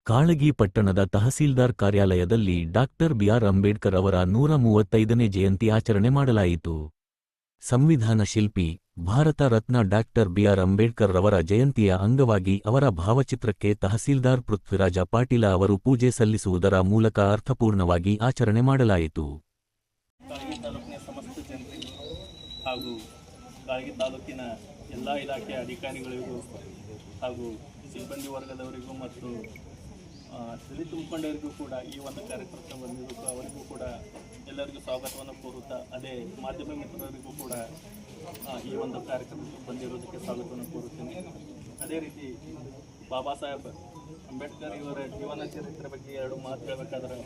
ಕಾಳಗಿ ಪಟ್ಟಣದ ತಹಸೀಲ್ದಾರ್ ಕಾರ್ಯಾಲಯದಲ್ಲಿ doctor B R Ambedkar ಅವರ 135ನೇ ಜಯಂತಿ ಆಚರಣೆ ಮಾಡಲಾಯಿತು. ಸಂವಿಧಾನ ಶಿಲ್ಪಿ, ಭಾರತ ರತ್ನ ಡಾಕ್ಟರ್ ಬಿಆರ್ ಅಂಬೇಡ್ಕರ್ ರವರ ಜಯಂತಿಯ ಅಂಗವಾಗಿ ಅವರ ಭಾವಚಿತ್ರಕ್ಕೆ ತಹಸೀಲ್ದಾರ್ ಪೃಥ್ವಿರಾಜ ಪಾಟೀಲ ಅವರು ಪೂಜೆ ಸಲ್ಲಿಸುವುದರ ಮೂಲಕ ಅರ್ಥಪೂರ್ಣವಾಗಿ ಆಚರಣೆ ಮಾಡಲಾಯಿತು. ಕಾಳಗಿ ತಾಲೂಕಿನ ಸಮಸ್ತ ಜನರಿಗೆ ಹಾಗೂ ಕಾಳಗಿ ತಾಲೂಕಿನ ಎಲ್ಲ ಇಲಾಖೆಯ ಅಧಿಕಾರಿಗಳಿಗೂ ಹಾಗೂ ಸಿಬ್ಬಂದಿ ವರ್ಗದವರಿಗೂ ಮತ್ತು ದಲಿತ ಮುಖಂಡರಿಗೂ ಕೂಡ ಈ ಒಂದು ಕಾರ್ಯಕ್ರಮಕ್ಕೆ ಬಂದಿದ್ದಕ್ಕೂ ಅವರಿಗೂ ಕೂಡ ಎಲ್ಲರಿಗೂ ಸ್ವಾಗತವನ್ನು ಕೋರುತ್ತಾ, ಅದೇ ಮಾಧ್ಯಮ ಮಿತ್ರರಿಗೂ ಕೂಡ ಈ ಒಂದು ಕಾರ್ಯಕ್ರಮಕ್ಕೆ ಬಂದಿರೋದಕ್ಕೆ ಸ್ವಾಗತವನ್ನು ಕೋರುತ್ತೇನೆ. ಅದೇ ರೀತಿ ಬಾಬಾ ಸಾಹೇಬ್ ಅಂಬೇಡ್ಕರ್ ಇವರ ಜೀವನ ಚರಿತ್ರೆ ಬಗ್ಗೆ ಎರಡು ಮಾತು ಹೇಳಬೇಕಾದ್ರೆ,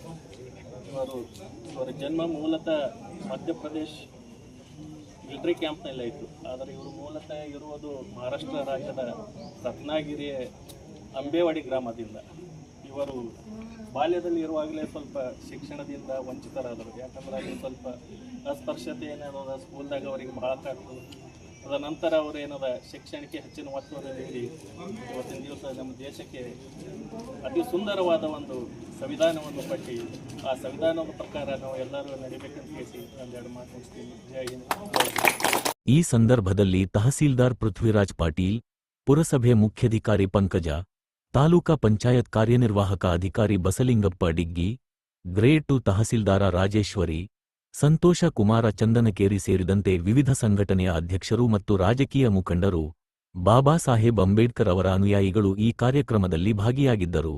ಇವರ ಜನ್ಮ ಮೂಲತಃ ಮಧ್ಯಪ್ರದೇಶ್ ಮಿಲಿಟರಿ ಕ್ಯಾಂಪ್ನಲ್ಲೇ ಇತ್ತು. ಆದರೆ ಇವರು ಮೂಲತಃ ಇರುವುದು ಮಹಾರಾಷ್ಟ್ರ ರಾಜ್ಯದ ರತ್ನಾಗಿರಿಯ ಅಂಬೇವಾಡಿ ಗ್ರಾಮದಿಂದ. ಇವರು ಬಾಲ್ಯದಲ್ಲಿ ಇರುವಾಗಲೇ ಸ್ವಲ್ಪ ಶಿಕ್ಷಣದಿಂದ ವಂಚಿತರಾದರು. ಯಾಕಂದ್ರೆ ಅಲ್ಲಿ ಸ್ವಲ್ಪ ಅಸ್ಪರ್ಶತೆ ಏನದ ಸ್ಕೂಲ್ದಾಗ ಅವರಿಗೆ ಭಾಳ ಕಾಡ್ತು. ಅದರ ನಂತರ ಅವರು ಏನದ ಶಿಕ್ಷಣಕ್ಕೆ ಹೆಚ್ಚಿನ ಒತ್ತನ್ನು ನೀಡಿ ಇವತ್ತಿನ ದಿವಸ ನಮ್ಮ ದೇಶಕ್ಕೆ ಅತಿ ಸುಂದರವಾದ ಒಂದು ಸಂವಿಧಾನವನ್ನು ಪಟ್ಟಿ, ಆ ಸಂವಿಧಾನದ ಪ್ರಕಾರ ನಾವು ಎಲ್ಲರೂ ನಡಿಬೇಕಂತ ಕೇಳಿ ಒಂದೆರಡು ಮಾತು ಮುಗಿಸ್ತೀನಿ. ಜೈ ಹಿಂದ್. ಈ ಸಂದರ್ಭದಲ್ಲಿ ತಹಸೀಲ್ದಾರ್ ಪೃಥ್ವಿರಾಜ್ ಪಾಟೀಲ್, ಪುರಸಭೆ ಮುಖ್ಯಾಧಿಕಾರಿ ಪಂಕಜ, ತಾಲೂಕಾ ಪಂಚಾಯತ್ ಕಾರ್ಯನಿರ್ವಾಹಕ ಅಧಿಕಾರಿ ಬಸಲಿಂಗಪ್ಪ ಡಿಗ್ಗಿ, ಗ್ರೇಡ್ 2 ತಹಸೀಲ್ದಾರ ರಾಜೇಶ್ವರಿ, ಸಂತೋಷ ಕುಮಾರ ಚಂದನಕೇರಿ ಸೇರಿದಂತೆ ವಿವಿಧ ಸಂಘಟನೆಯ ಅಧ್ಯಕ್ಷರು ಮತ್ತು ರಾಜಕೀಯ ಮುಖಂಡರು, ಬಾಬಾ ಸಾಹೇಬ್ ಅಂಬೇಡ್ಕರ್ ಅವರ ಅನುಯಾಯಿಗಳು ಈ ಕಾರ್ಯಕ್ರಮದಲ್ಲಿ ಭಾಗಿಯಾಗಿದ್ದರು.